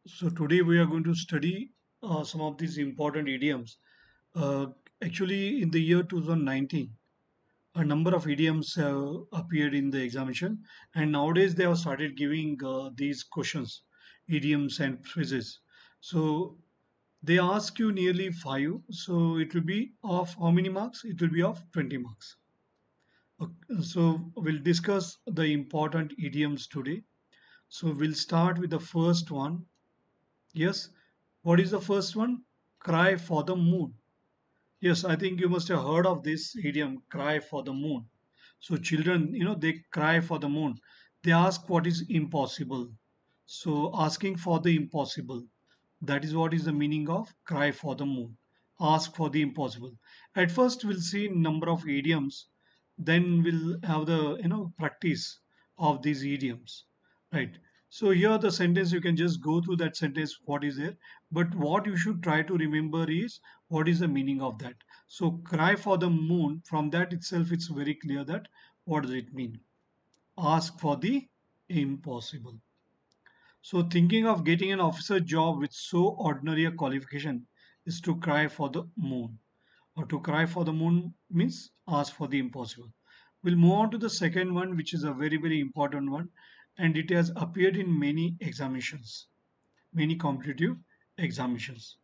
So today we are going to study some of these important idioms. Uh, Actually, in the year 2019, a number of idioms appeared in the examination, and nowadays they have started giving these questions, idioms and phrases. So they ask you nearly five. So it will be of how many marks? It will be of 20 marks. So we'll discuss the important idioms today. So we'll start with the first one. Yes. What is the first one? Cry for the moon. Yes, I think you must have heard of this idiom, cry for the moon. So children, they cry for the moon. They ask what is impossible. So asking for the impossible. That is what is the meaning of cry for the moon. Ask for the impossible. At first we'll see number of idioms, then we'll have the practice of these idioms. Right. So here the sentence you can just go through that sentence what is there, but what you should try to remember is what is the meaning of that. So cry for the moon, from that itself it's very clear that what does it mean. Ask for the impossible. So thinking of getting an officer job with so ordinary a qualification is to cry for the moon. Or to cry for the moon means ask for the impossible. We'll move on to the second one, which is a very, very important one, and it has appeared in many examinations, many competitive examinations.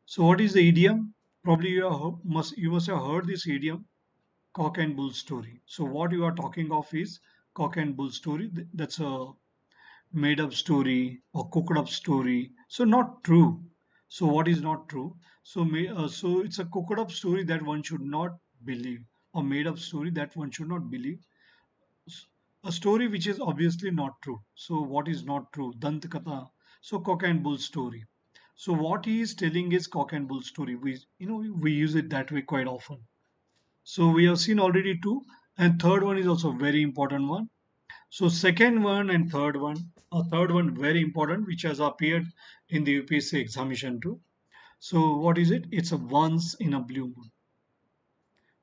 So what is the idiom? Probably you must have heard this idiom, cock and bull story. So what you are talking of is cock and bull story. That's a made up story or cooked up story. So not true. So what is not true? So it's a cooked up story that one should not believe, or made up story that one should not believe. A story which is obviously not true. So what is not true? Dant Katha. So cock and bull story. So what he is telling is cock and bull story. We use it that way quite often. So we have seen already two, and third one is also very important one. So second one and third one, a third one very important, which has appeared in the UPSC examination too. So what is it? It's a once in a blue moon.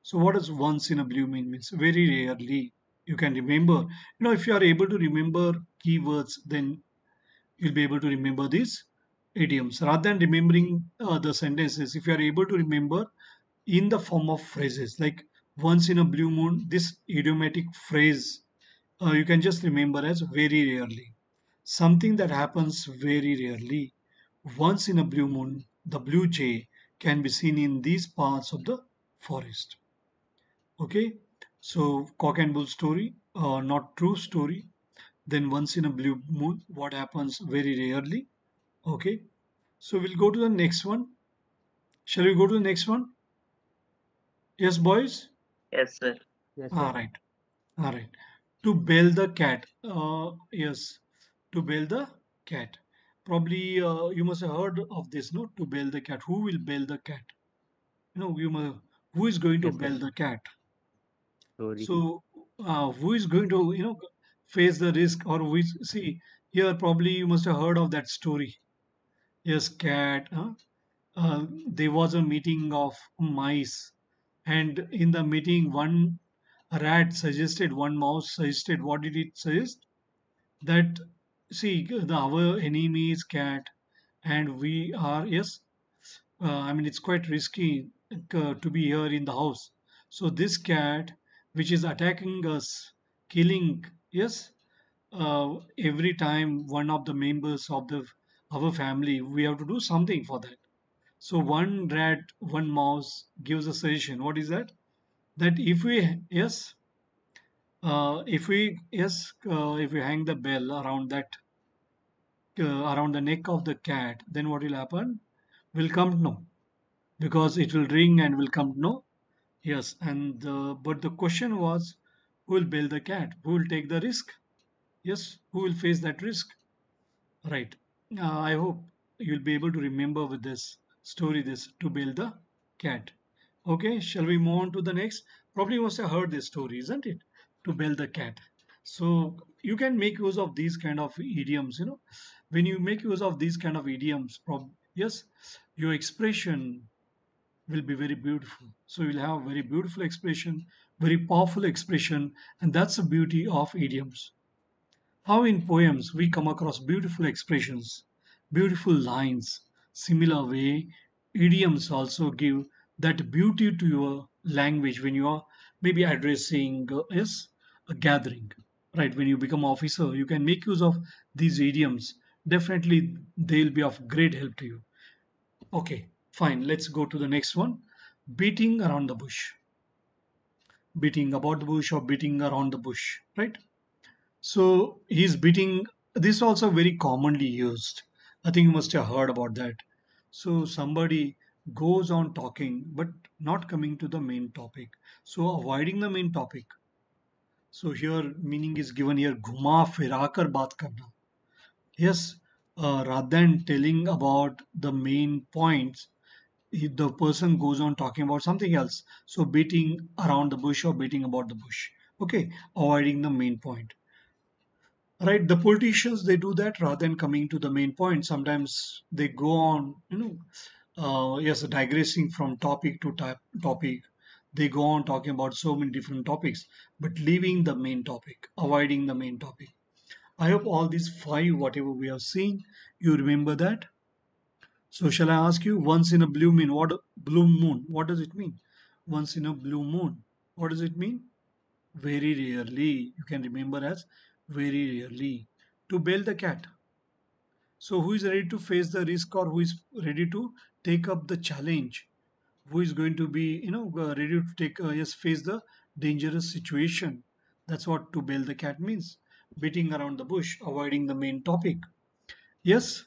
So what does once in a blue moon means? Very rarely you can remember. If you are able to remember keywords, then you'll be able to remember these idioms rather than remembering the sentences. If you are able to remember in the form of phrases like once in a blue moon, this idiomatic phrase you can just remember as very rarely. Something that happens very rarely. Once in a blue moon, the blue jay can be seen in these parts of the forest. Okay, so cock and bull story, not true story. Then once in a blue moon, what happens very rarely. Okay, so we'll go to the next one. Shall we go to the next one? Yes, boys? Yes, sir. Yes, All sir. right. All right. To bail the cat. Yes. To bail the cat. Probably you must have heard of this, no? To bail the cat. Who will bail the cat? Who is going to Yes, sir. bail the cat? Story. So, who is going to, face the risk, or see, here probably you must have heard of that story. Yes, cat. Huh? There was a meeting of mice, and in the meeting, one rat suggested, one mouse suggested. What did it suggest? That see, our enemy is cat, and we are, yes. I mean, it's quite risky to be here in the house. So this cat, which is attacking us, killing, yes, every time one of the members of the our family, we have to do something for that. So one rat, one mouse gives a suggestion. What is that? That if we hang the bell around around the neck of the cat, then what will happen? Will come to know, because it will ring and will come to know. Yes, and but the question was, who will bail the cat? Who will take the risk? Yes, who will face that risk? Right. I hope you'll be able to remember with this story this to bail the cat. Okay, shall we move on to the next? Probably you must have heard this story, isn't it? To bail the cat. So you can make use of these kind of idioms. When you make use of these kind of idioms, yes, your expression will be very beautiful. So you'll have very beautiful expression, very powerful expression, and that's the beauty of idioms. How in poems we come across beautiful expressions, beautiful lines. Similar way, idioms also give that beauty to your language when you are maybe addressing yes, a gathering. Right, when you become officer, you can make use of these idioms. Definitely, they'll be of great help to you. Okay, fine. Let's go to the next one. Beating around the bush. Beating about the bush or beating around the bush, right? So he's beating. This is also very commonly used. I think you must have heard about that. So somebody goes on talking but not coming to the main topic. So avoiding the main topic. So here meaning is given here घुमा फिरा कर बात करना. Yes, rather than telling about the main points, the person goes on talking about something else. So beating around the bush or beating about the bush. Okay, avoiding the main point. Right, the politicians they do that rather than coming to the main point. Sometimes they go on, yes, digressing from topic to topic. They go on talking about so many different topics, but leaving the main topic, avoiding the main topic. I hope all these five, whatever we have seen, you remember that. So shall I ask you, once in a blue moon? What does it mean? Once in a blue moon. What does it mean? Very rarely. You can remember as very rarely. To bail the cat. So who is ready to face the risk or who is ready to take up the challenge? Who is going to be, ready to take yes, face the dangerous situation? That's what to bail the cat means. Beating around the bush, avoiding the main topic. Yes,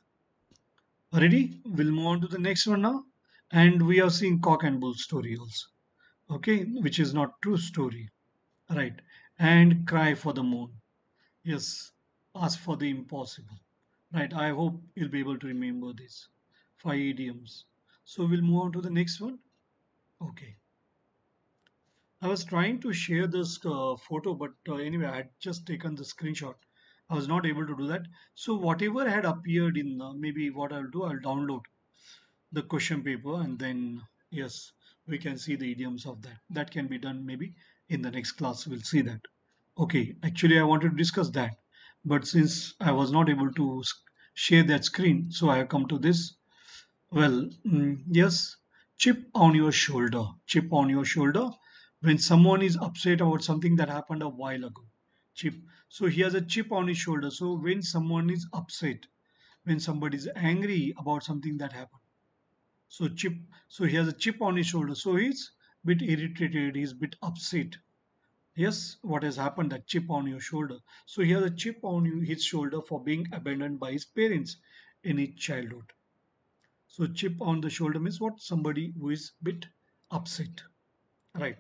ready? We'll move on to the next one now. And we are seeing cock and bull story also. Okay, which is not true story. Right. And cry for the moon. Yes, ask for the impossible. Right, I hope you'll be able to remember this. Five idioms. So we'll move on to the next one. Okay. I was trying to share this photo, but anyway, I had just taken the screenshot. I was not able to do that. So whatever had appeared in maybe what I'll do, I'll download the question paper and then yes, we can see the idioms of that. That can be done maybe in the next class. We'll see that. Okay, actually, I wanted to discuss that, but since I was not able to share that screen, so I have come to this. Well, yes, chip on your shoulder, chip on your shoulder when someone is upset about something that happened a while ago. Chip. So he has a chip on his shoulder. So when someone is upset, when somebody is angry about something that happened, so chip. So he has a chip on his shoulder. So he's bit irritated. He's bit upset. Yes, what has happened? That chip on your shoulder. So he has a chip on his shoulder for being abandoned by his parents in his childhood. So chip on the shoulder means what? Somebody who is bit upset. Right.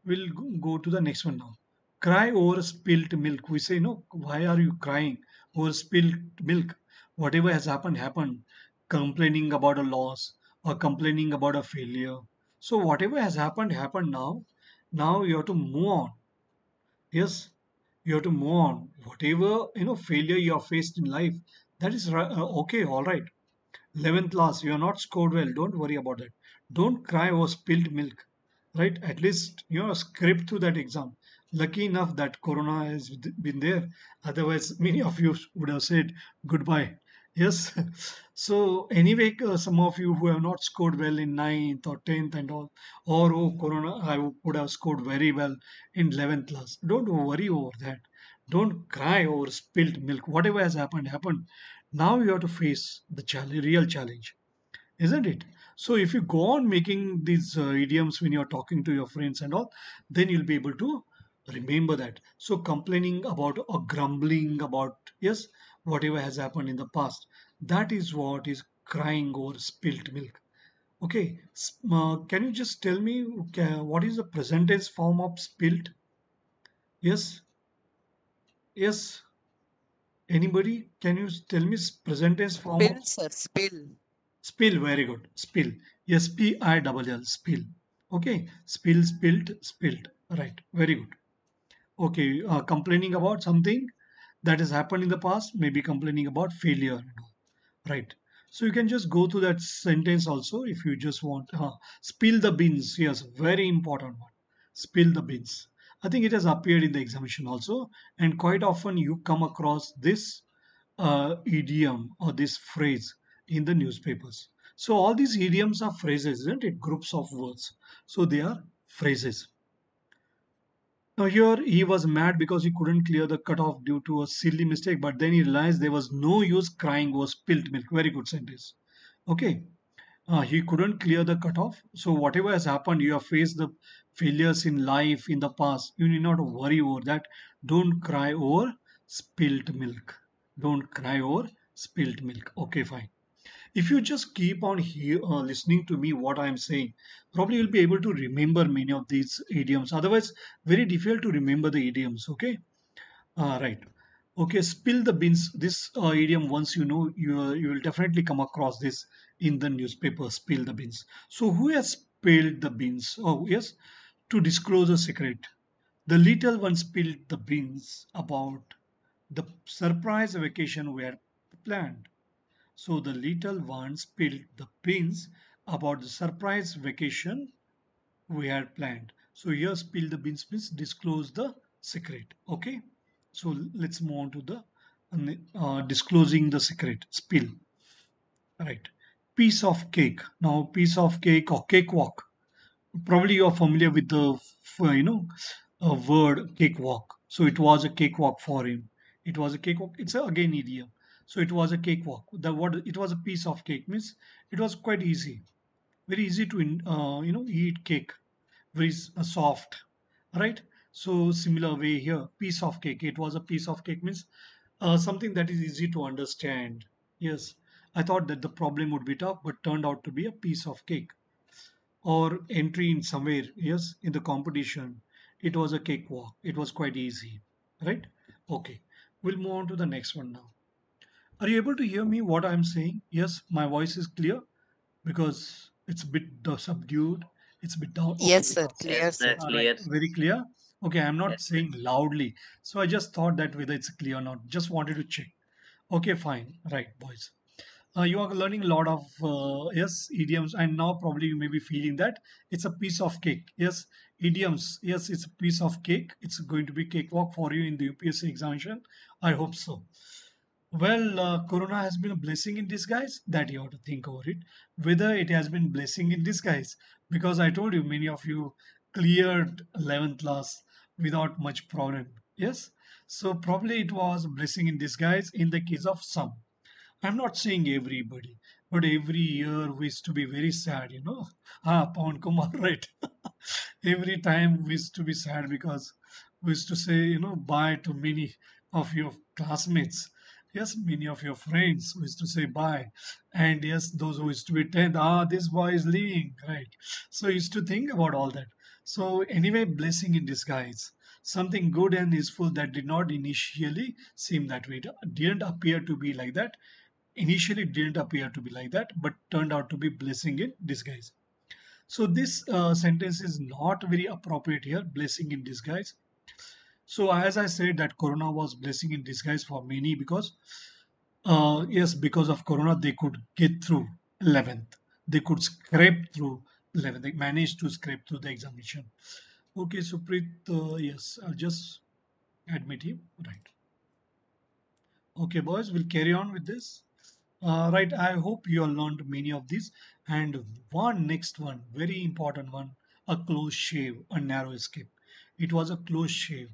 We'll go to the next one now. Cry over spilt milk. We say, no, why are you crying over spilt milk? Whatever has happened, happened. Complaining about a loss or complaining about a failure. So whatever has happened, happened now. Now you have to move on. Yes, you have to move on. Whatever, failure you have faced in life, that is okay, all right. 11th class, you are not scored well. Don't worry about that. Don't cry over spilled milk, right? At least, scrape through that exam. Lucky enough that Corona has been there. Otherwise, many of you would have said goodbye. Yes. So, anyway, some of you who have not scored well in ninth or 10th and all, or oh, Corona, I would have scored very well in 11th class. Don't worry over that. Don't cry over spilled milk. Whatever has happened, happened. Now you have to face the challenge, real challenge, isn't it? So if you go on making these idioms when you're talking to your friends and all, then you'll be able to remember that. So complaining about or grumbling about, yes, whatever has happened in the past, that is what is crying over spilt milk. Okay, can you just tell me what is the present tense form of spilt? Yes, yes. Anybody? Can you tell me present tense form of Spill, sir, spill. spill? Very good. Spill. Spill. Spill. Okay. Spill, spilt, spilt. Right. Very good. Okay. Complaining about something that has happened in the past, maybe complaining about failure. And all. Right. So you can just go to that sentence also if you just want. Spill the beans. Yes. Very important one. Spill the beans. I think it has appeared in the examination also. And quite often you come across this idiom or this phrase. in the newspapers. So all these idioms are phrases, isn't it? Groups of words. So they are phrases. Now here he was mad because he couldn't clear the cutoff due to a silly mistake, but then he realized there was no use crying over spilt milk. Very good sentence. Okay. He couldn't clear the cutoff. So whatever has happened, you have faced the failures in life in the past. You need not worry over that. Don't cry over spilt milk. Don't cry over spilt milk. Okay, fine. If you just keep on listening to me what I am saying, probably you'll be able to remember many of these idioms. Otherwise, very difficult to remember the idioms. Okay. Right. Okay, spill the beans. This idiom, once you know, you will definitely come across this in the newspaper. Spill the beans. So, who has spilled the beans? Oh, yes, to disclose a secret. The little one spilled the beans about the surprise vacation we had planned. So, the little one spilled the beans about the surprise vacation we had planned. So here spill the beans means disclose the secret. Okay. So let's move on to the disclosing the secret. Spill. Right. Piece of cake. Now piece of cake or cakewalk. Probably you are familiar with the word cakewalk. So it was a cakewalk for him. It was a cakewalk. It's again idiom. So it was a cakewalk. The word it was a piece of cake means it was quite easy, very easy to eat cake, very soft, right? So similar way here, piece of cake, it was a piece of cake means something that is easy to understand. Yes, I thought that the problem would be tough, but turned out to be a piece of cake. Or entry in somewhere, yes, in the competition, it was a cakewalk, it was quite easy, right? Okay, we'll move on to the next one now. Are you able to hear me what I'm saying? Yes, my voice is clear because it's a bit subdued. It's a bit down. Okay, Yes, sir. Clear, Yes, sir. sir. all right, Clear. very clear. Okay, I'm not Yes, sir. saying loudly, so I just thought that whether it's clear or not. Just wanted to check. Okay, fine. Right, boys. You are learning a lot of yes idioms, and now probably you may be feeling that it's a piece of cake. Yes, idioms. Yes, it's a piece of cake. It's going to be cakewalk for you in the UPSC examination. I hope so. Well, Corona has been a blessing in disguise. That you have to think over it. Whether it has been blessing in disguise, because I told you many of you cleared 11th class without much problem. Yes, so probably it was a blessing in disguise in the case of some. I'm not saying everybody, but every year we used to be very sad, you know. Ah, Pawan Kumar, right? Every time we used to be sad because we used to say, bye to many of your classmates. Yes, many of your friends we used to say bye. And yes, those who used to be 10th, this boy is leaving, right? So I used to think about all that. So anyway, blessing in disguise. Something good and useful that did not initially seem that way. It didn't appear to be like that. Initially, it didn't appear to be like that, but turned out to be blessing in disguise. So this sentence is not very appropriate here, blessing in disguise. So as I said that Corona was blessing in disguise for many because yes, because of Corona they could get through 11th. They could scrape through 11th. They managed to scrape through the examination. Okay, so Preet, yes, I'll just admit him. Right. Okay, boys, we'll carry on with this. Right, I hope you all learned many of these. And one next one, very important one, a close shave, a narrow escape. It was a close shave.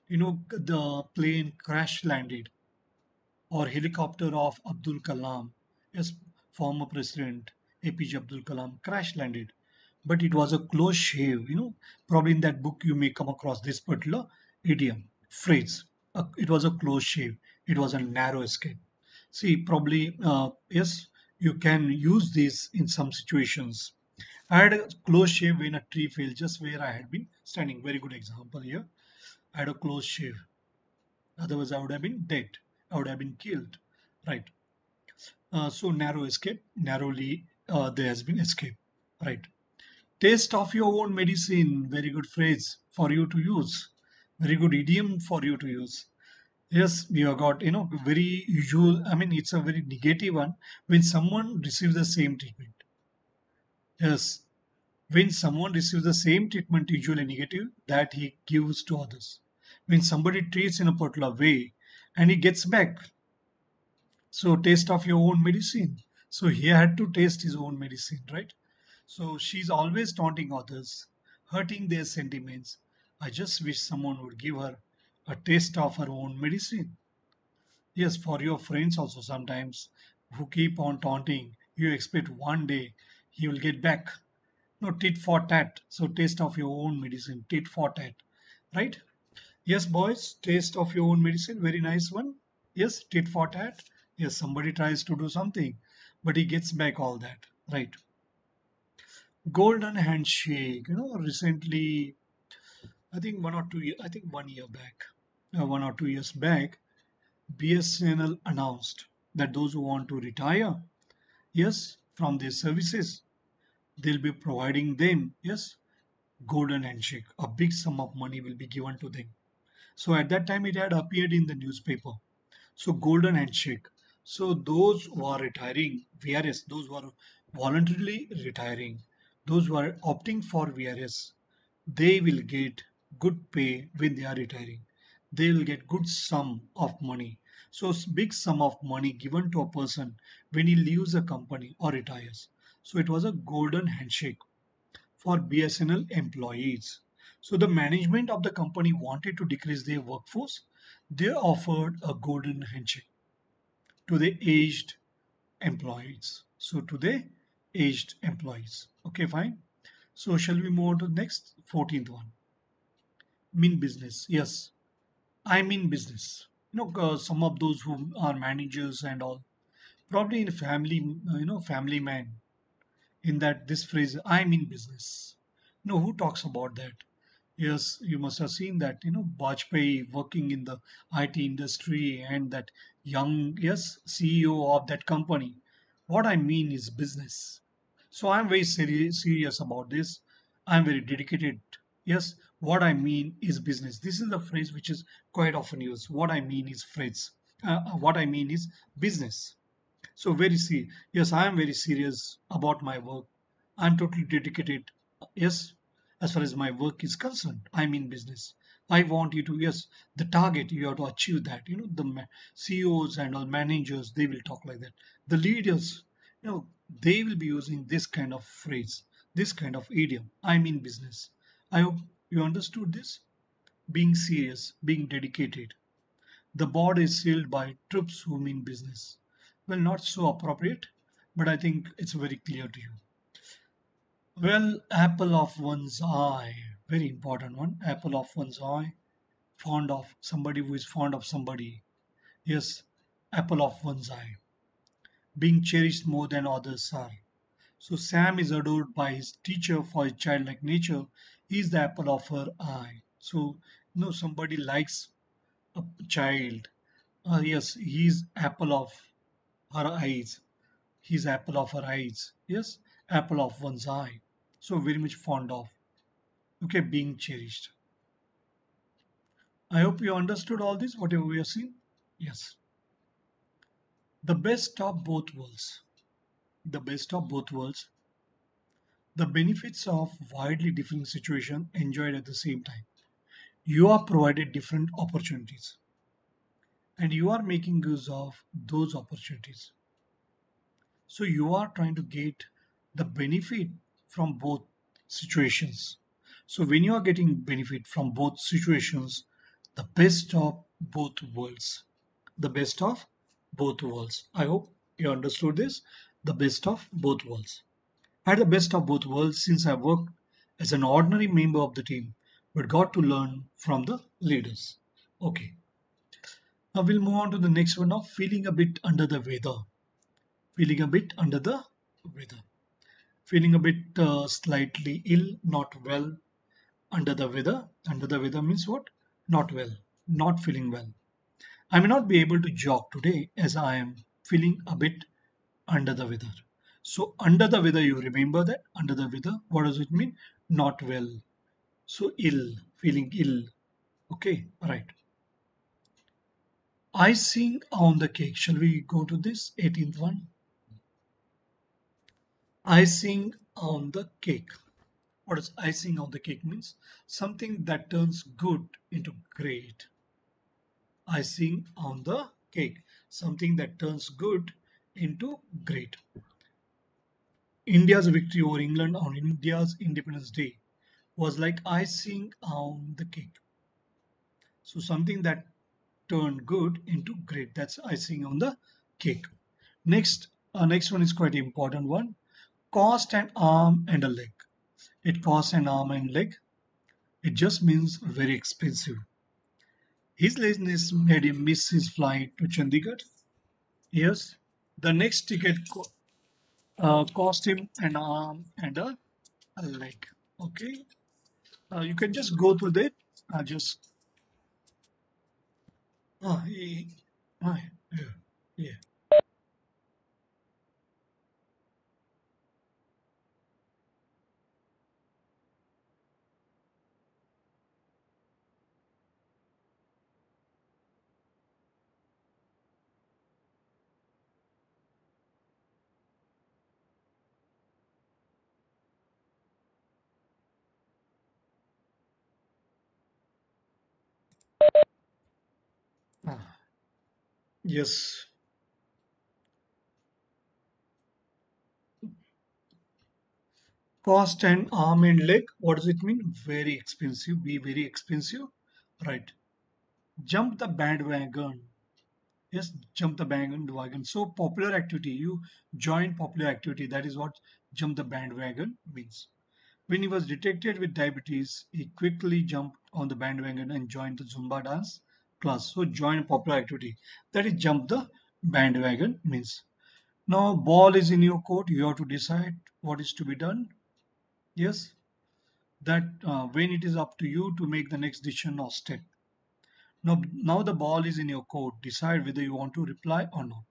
The plane crash landed, or helicopter of Abdul Kalam, yes, former president APJ Abdul Kalam, crash landed. But it was a close shave. Probably in that book you may come across this particular idiom, phrase. It was a close shave. It was a narrow escape. See, probably, yes, you can use this in some situations. I had a close shave when a tree fell just where I had been standing. Very good example here. I had a close shave. Otherwise, I would have been dead. I would have been killed. Right. So narrow escape. Narrowly, there has been escape. Right. Taste of your own medicine. Very good phrase for you to use. Very good idiom for you to use. Yes, you have got, very usual. I mean, it's a very negative one when someone receives the same treatment. Yes, when someone receives the same treatment, usually negative, that he gives to others. When somebody treats in a particular way and he gets back, So taste of your own medicine. So he had to taste his own medicine, right? So she's always taunting others, hurting their sentiments. I just wish someone would give her a taste of her own medicine. Yes, for your friends also sometimes who keep on taunting, you expect one day he will get back. No, tit for tat. So taste of your own medicine, tit for tat. Right? Yes, boys, taste of your own medicine, very nice one. Yes, tit for tat. Yes, somebody tries to do something, but he gets back all that. Right. Golden handshake. Recently, I think 1 or 2 years, I think 1 year back, 1 or 2 years back, BSNL announced that those who want to retire, yes, from their services, they'll be providing them, yes, golden handshake. A big sum of money will be given to them. So at that time, it had appeared in the newspaper. So golden handshake. So those who are retiring VRS, those who are voluntarily retiring, those who are opting for VRS, they will get good pay when they are retiring. They will get good sum of money. So big sum of money given to a person when he leaves a company or retires. So it was a golden handshake for BSNL employees. So the management of the company wanted to decrease their workforce. They offered a golden handshake to the aged employees. So to the aged employees. Okay, fine. So shall we move on to the next 14th one? Mean business. Yes, I mean business. Some of those who are managers and all, probably in family, family man, in that this phrase, I'm in business. Who talks about that? Yes, you must have seen that, Bajpayee working in the IT industry and that young, yes, CEO of that company. What I mean is business. So I'm very serious about this. I'm very dedicated. Yes, what I mean is business. This is the phrase which is quite often used. What I mean is phrase. What I mean is business. So yes, I am very serious about my work. I'm totally dedicated. Yes, as far as my work is concerned, I'm in business. I want you to, yes, the target, you have to achieve that. The CEOs and all managers, they will talk like that. The leaders, they will be using this kind of phrase, this kind of idiom. I'm in business. I hope you understood this. Being serious, being dedicated. The board is sealed by troops who mean business. Well, not so appropriate, but I think it's very clear to you. Well, apple of one's eye, very important one. Apple of one's eye, fond of somebody who is fond of somebody. Yes, apple of one's eye, being cherished more than others are. So Sam is adored by his teacher for his childlike nature. He is the apple of her eye. So, somebody likes a child. Yes, he's apple of her eyes. He's apple of her eyes. Yes, apple of one's eye. So very much fond of. Okay, being cherished. I hope you understood all this, whatever we have seen. Yes. The best of both worlds. The best of both worlds. The benefits of widely different situations enjoyed at the same time. You are provided different opportunities and you are making use of those opportunities. So you are trying to get the benefit from both situations. So when you are getting benefit from both situations, the best of both worlds. The best of both worlds. I hope you understood this. The best of both worlds. I had the best of both worlds since I worked as an ordinary member of the team, but got to learn from the leaders. Okay. Now we'll move on to the next one of feeling a bit under the weather. Feeling a bit under the weather. Feeling a bit slightly ill, not well, under the weather. Under the weather means what? Not well, not feeling well. I may not be able to jog today as I am feeling a bit under the weather. So, under the weather, you remember that? Under the weather, what does it mean? Not well. So, ill, feeling ill. Okay, right. Icing on the cake. Shall we go to this 18th one? Icing on the cake. What does icing on the cake means? Something that turns good into great. Icing on the cake. something that turns good into great. India's victory over England on India's Independence Day was like icing on the cake. So something that turned good into great. That's icing on the cake. Next one is quite important one. Cost an arm and a leg. It costs an arm and leg. It just means very expensive. His laziness made him miss his flight to Chandigarh. Yes. The next ticket cost him an arm and a leg. Okay. You can just go through that. Just he, ah, yeah, yeah. Ah, yes. Cost an arm and leg. What does it mean? Very expensive. Be very expensive. Right. Jump the bandwagon. Yes, jump the bandwagon. So popular activity. You join popular activity. That is what jump the bandwagon means. When he was detected with diabetes, he quickly jumped on the bandwagon and joined the Zumba dance class. So join a popular activity. That is jump the bandwagon means. Now ball is in your court. You have to decide what is to be done. Yes, that when it is up to you to make the next decision or step. Now the ball is in your court. Decide whether you want to reply or not.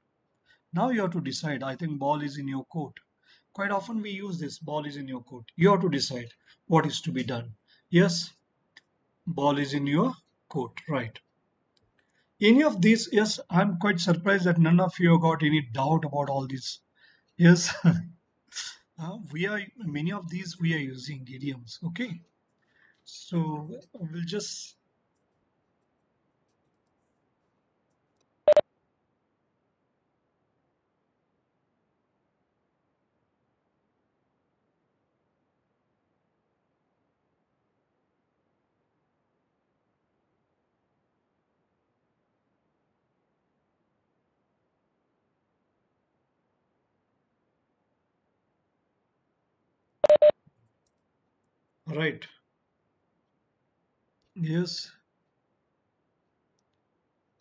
Now you have to decide. I think ball is in your court. Quite often we use this ball is in your court. You have to decide what is to be done. Yes, ball is in your court. Right. Any of these, yes, I'm quite surprised that none of you got any doubt about all this. Yes, we are many of these we are using idioms. Okay, so we'll just right. Yes.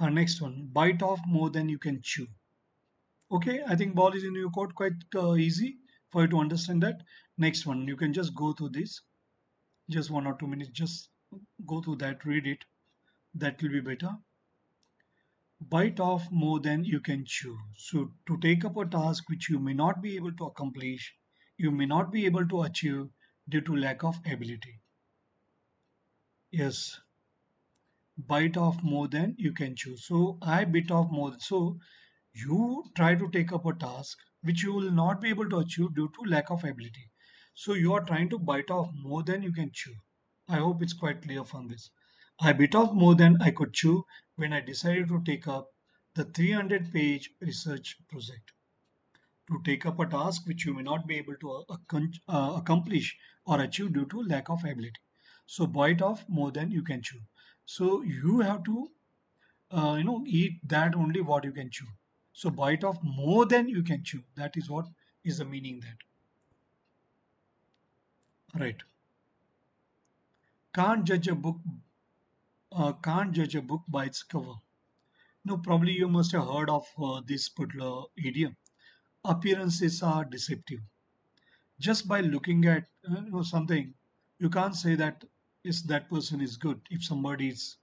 Next one, bite off more than you can chew. Okay, I think ball is in your court. Quite easy for you to understand that. Next one, you can just go through this. Just 1 or 2 minutes. Just go through that. Read it. That will be better. Bite off more than you can chew. So, to take up a task which you may not be able to accomplish, you may not be able to achieve due to lack of ability. Yes, bite off more than you can chew. So, I bit off more. So, you try to take up a task which you will not be able to achieve due to lack of ability. So, you are trying to bite off more than you can chew. I hope it's quite clear from this. I bit off more than I could chew when I decided to take up the 300-page research project. To take up a task which you may not be able to accomplish or achieve due to lack of ability. So bite off more than you can chew. So you have to eat that only what you can chew. So bite off more than you can chew. That is what is the meaning that. Right. Can't judge a book. Can't judge a book by its cover. No, probably you must have heard of this particular idiom. Appearances are deceptive. Just by looking at something, you can't say that is that person is good. If somebody is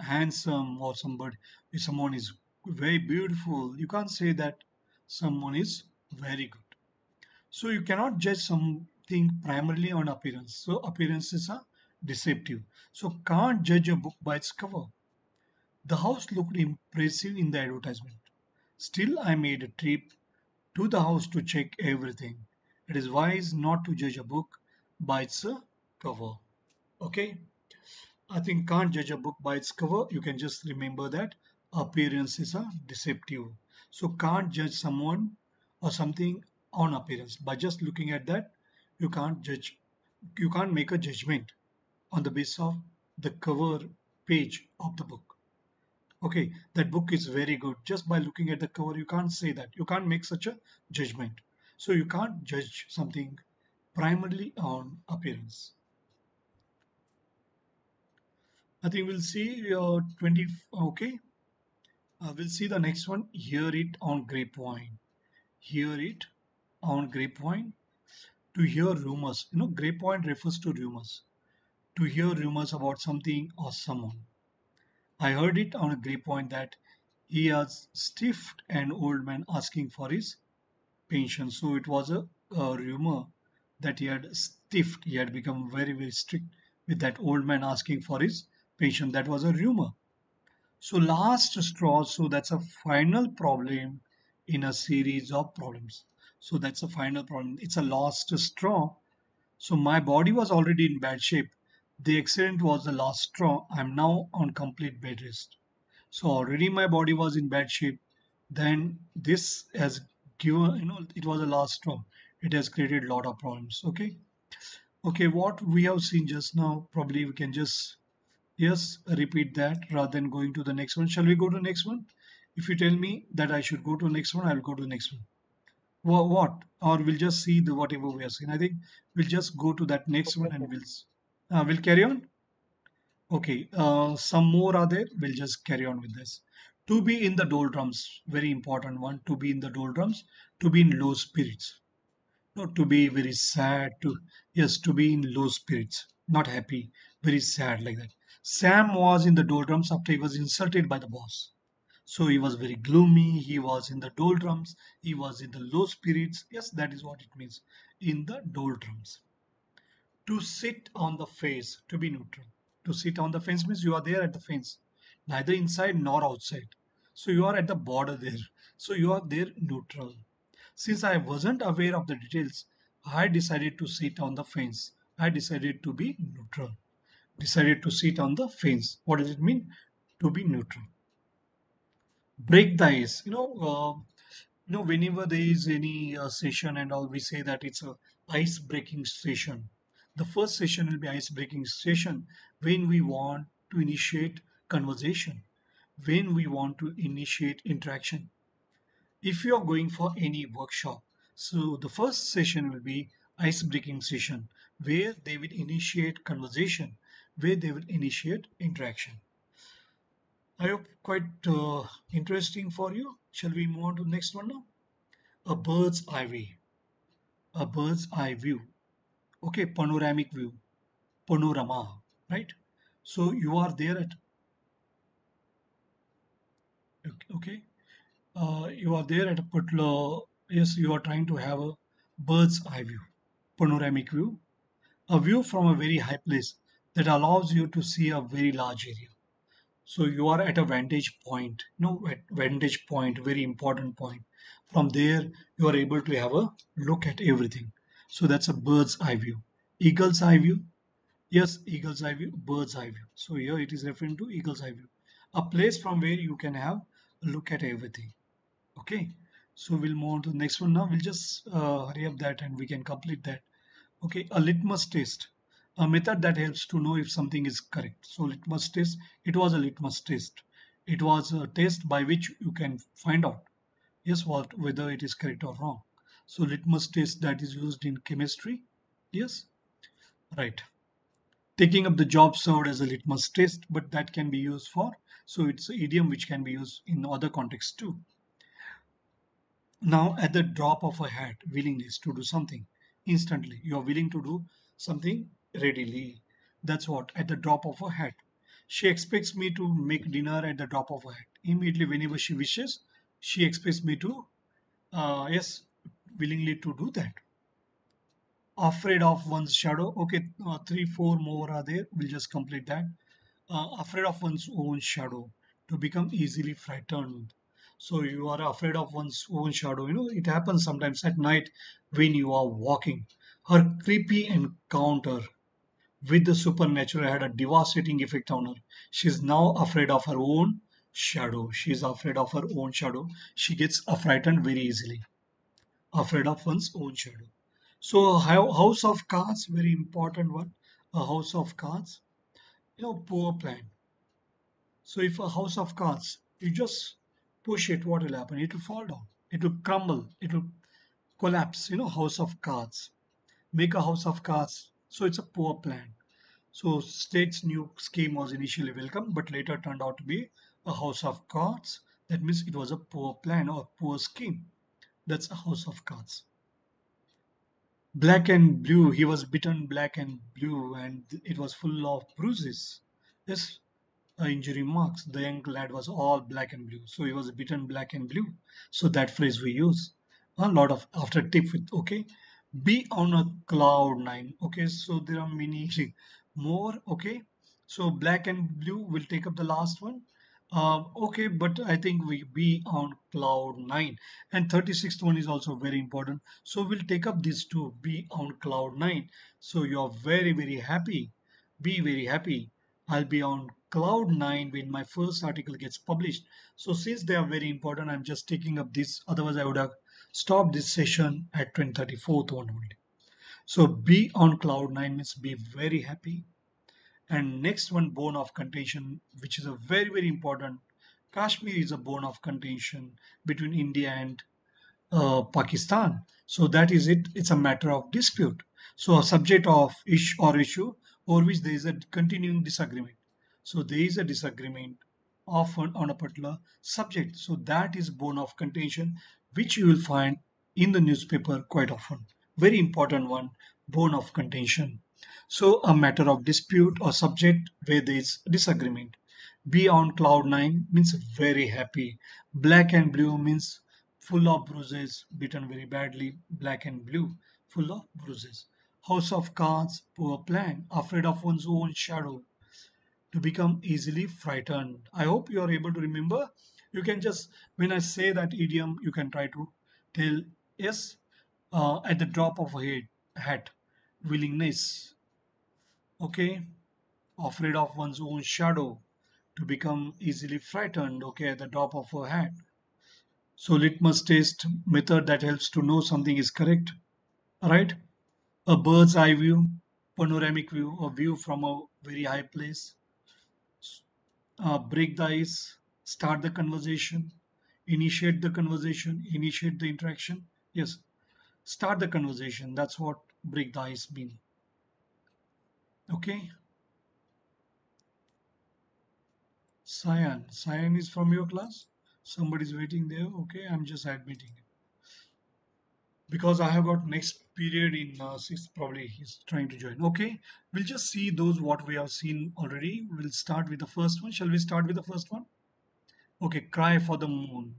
handsome, or somebody if someone is very beautiful, you can't say that someone is very good. So you cannot judge something primarily on appearance. So appearances are deceptive. So can't judge a book by its cover. The house looked impressive in the advertisement. Still, I made a trip to the house to check everything. It is wise not to judge a book by its cover. Okay, I think can't judge a book by its cover. You can just remember that. appearance is a deceptive. So can't judge someone or something on appearance. By just looking at that, you can't judge, you can't make a judgment on the basis of the cover page of the book. Okay, that book is very good. Just by looking at the cover, you can't say that. You can't make such a judgment. So you can't judge something primarily on appearance. I think we'll see 20. Okay, we'll see the next one. Hear it on grapevine. Hear it on grapevine. To hear rumors. Grapevine refers to rumors. To hear rumors about something or someone. I heard it on a grapevine that he has stiffed an old man asking for his pension. So it was a rumor that he had stiffed, he had become very, very strict with that old man asking for his pension. That was a rumor. So last straw, so that's a final problem in a series of problems. So that's a final problem. It's a last straw. So my body was already in bad shape. The accident was the last straw. I'm now on complete bed rest. So already my body was in bad shape. Then this has given, it was a last straw. It has created a lot of problems. Okay. Okay. What we have seen just now, probably we can just, yes, repeat that rather than going to the next one. Shall we go to the next one? If you tell me that I should go to the next one, I'll go to the next one. What? Or we'll just see the whatever we are seeing. I think we'll just go to that next one and we'll carry on. Okay, some more are there. We'll just carry on with this. To be in the doldrums, very important one. To be in the doldrums, to be in low spirits. Not to be very sad. Yes, to be in low spirits, not happy, very sad like that. Sam was in the doldrums after he was insulted by the boss. So he was very gloomy. He was in the doldrums. He was in the low spirits. Yes, that is what it means. In the doldrums. To sit on the fence, to be neutral. To sit on the fence means you are there at the fence, neither inside nor outside. So you are at the border there. So you are there neutral. Since I wasn't aware of the details, I decided to sit on the fence. I decided to be neutral. Decided to sit on the fence. What does it mean? To be neutral. Break the ice. Whenever there is any session and all, we say that it's a ice breaking session. The first session will be ice breaking session when we want to initiate conversation, when we want to initiate interaction. If you are going for any workshop, so the first session will be ice breaking session where they will initiate conversation, where they will initiate interaction. I hope quite interesting for you. Shall we move on to the next one now? A bird's eye view. A bird's eye view. Okay, panoramic view, panorama, right? So you are there at, okay, you are there at a particular, yes, you are trying to have a bird's eye view, panoramic view, a view from a very high place that allows you to see a very large area. So you are at a vantage point, at vantage point, very important point. From there, you are able to have a look at everything. So that's a bird's eye view. Eagle's eye view. Yes, eagle's eye view, bird's eye view. So here it is referring to eagle's eye view. A place from where you can have a look at everything. Okay. So we'll move on to the next one now. We'll just hurry up that and we can complete that. Okay, a litmus test, a method that helps to know if something is correct. So litmus test, it was a litmus test. It was a test by which you can find out, yes, whether it is correct or wrong. So litmus test that is used in chemistry. Yes, right. Taking up the job served as a litmus test, but that can be used for, so it's an idiom which can be used in other contexts too. Now, at the drop of a hat, willingness to do something instantly. You are willing to do something readily. That's what, at the drop of a hat. She expects me to make dinner at the drop of a hat. Immediately, whenever she wishes, she expects me to, yes, willingly to do that. Afraid of one's shadow. Okay, three, four more are there. We'll just complete that. Afraid of one's own shadow, to become easily frightened. So you are afraid of one's own shadow. It happens sometimes at night when you are walking. Her creepy encounter with the supernatural had a devastating effect on her. She is now afraid of her own shadow. She's afraid of her own shadow. She gets frightened very easily. Afraid of one's own shadow. So house of cards, very important one. A house of cards, poor plan. So if a house of cards, you just push it, what will happen? It will fall down. It will crumble. It will collapse. House of cards. Make a house of cards. So it's a poor plan. So state's new scheme was initially welcome, but later turned out to be a house of cards. That means it was a poor plan or poor scheme. That's a house of cards. Black and blue. He was bitten black and blue, and it was full of bruises. Yes, injury marks. The young lad was all black and blue, so he was bitten black and blue. So that phrase we use a lot of after tip with okay. Be on a cloud nine. Okay, so there are many more. Okay, so black and blue will take up the last one. Okay, but I think we be on cloud nine, and 36th one is also very important. So we'll take up these two. Be on cloud nine. So you're very very happy. Be very happy. I'll be on cloud nine when my first article gets published. So since they are very important, I'm just taking up this. Otherwise, I would have stopped this session at 2034 one only. So be on cloud nine means be very happy. And next one, bone of contention, which is a very very important. Kashmir is a bone of contention between India and Pakistan. So that is it. It's a matter of dispute. So a subject of issue over which there is a continuing disagreement. So there is a disagreement often on a particular subject. So that is bone of contention, which you will find in the newspaper quite often. Very important one, bone of contention. So a matter of dispute or subject where there is disagreement. Be on cloud nine means very happy. Black and blue means full of bruises, beaten very badly. Black and blue, full of bruises. House of cards, poor plan, afraid of one's own shadow, to become easily frightened. I hope you are able to remember. You can just, when I say that idiom, you can try to tell yes at the drop of a hat. Willingness, okay, afraid of one's own shadow, to become easily frightened, okay, at the drop of a hat. So litmus test method that helps to know something is correct, right? A bird's eye view, panoramic view, a view from a very high place. Break the ice, start the conversation, initiate the interaction. Yes, start the conversation. That's what break the ice mean. Okay, Cyan is from your class. Somebody's waiting there. Okay, I'm just admitting it because I have got next period in sixth. Probably he's trying to join. Okay, we'll just see those what we have seen already. We'll start with the first one. Shall we start with the first one? Okay, cry for the moon.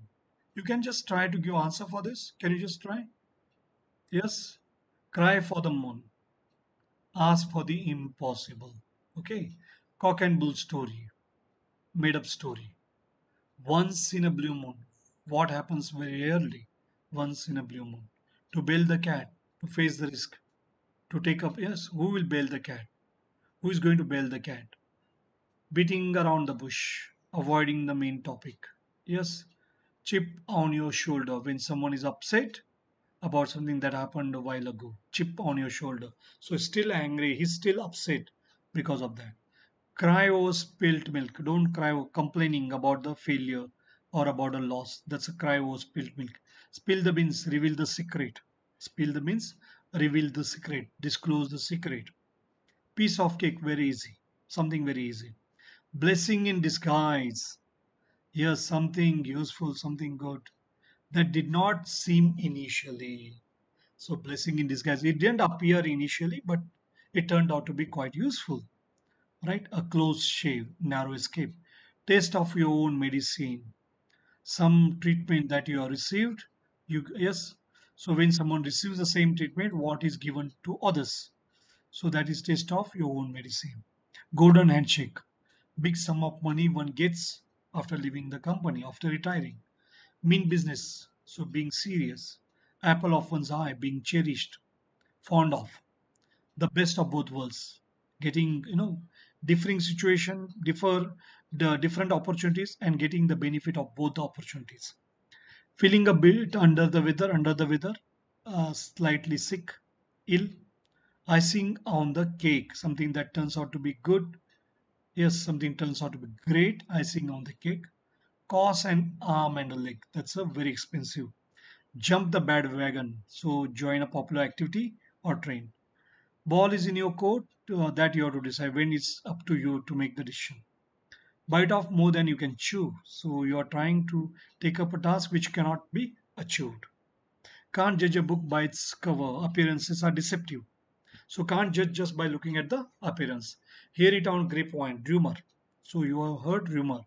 You can just try to give answer for this. Can you just try? Yes. Cry for the moon. Ask for the impossible. Okay. Cock and bull story. Made up story. Once in a blue moon. What happens very rarely? Once in a blue moon. To bail the cat. To face the risk. To take up. Yes. Who will bail the cat? Who is going to bail the cat? Beating around the bush. Avoiding the main topic. Yes. Chip on your shoulder when someone is upset about something that happened a while ago. Chip on your shoulder. So he's still angry. He's still upset because of that. Cry over spilt milk. Don't cry over complaining about the failure or about a loss. That's a cry over spilt milk. Spill the beans. Reveal the secret. Spill the beans. Reveal the secret. Disclose the secret. Piece of cake. Very easy. Something very easy. Blessing in disguise. Yes, something useful, something good that did not seem initially. So, blessing in disguise. It didn't appear initially, but it turned out to be quite useful, right? A close shave, narrow escape, taste of your own medicine, some treatment that you have received. Yes. So, when someone receives the same treatment, what is given to others? So, that is taste of your own medicine. Golden handshake, big sum of money one gets after leaving the company, after retiring. Mean business, so being serious. Apple of one's eye, being cherished, fond of. The best of both worlds. Getting, differing situation, differ the different opportunities and getting the benefit of both the opportunities. Feeling a bit under the weather, slightly sick, ill, icing on the cake, something that turns out to be good. Yes, something turns out to be great, icing on the cake. Cost an arm and a leg. That's a very expensive. Jump the bad wagon. So join a popular activity or train. Ball is in your court, that you have to decide when it's up to you to make the decision. Bite off more than you can chew. So you are trying to take up a task which cannot be achieved. Can't judge a book by its cover. Appearances are deceptive. So can't judge just by looking at the appearance. Hear it on grapevine, rumor. So you have heard rumor.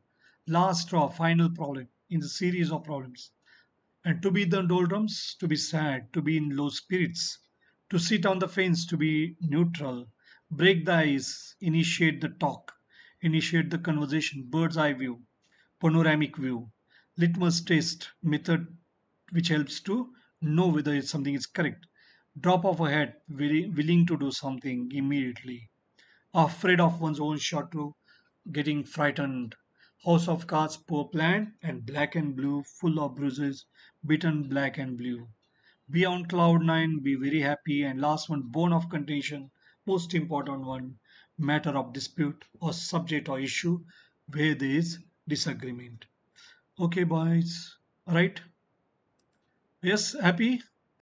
Last straw, final problem in the series of problems. And to be the doldrums, to be sad, to be in low spirits, to sit on the fence, to be neutral, break the ice, initiate the talk, initiate the conversation, bird's eye view, panoramic view, litmus test method, which helps to know whether something is correct. Drop of a hat, willing to do something immediately, afraid of one's own shot to getting frightened. House of cards, poor plan, and black and blue, full of bruises, beaten black and blue. Be on cloud nine, be very happy, and last one, bone of contention, most important one, matter of dispute or subject or issue where there is disagreement. Okay, boys. Right? Yes, happy?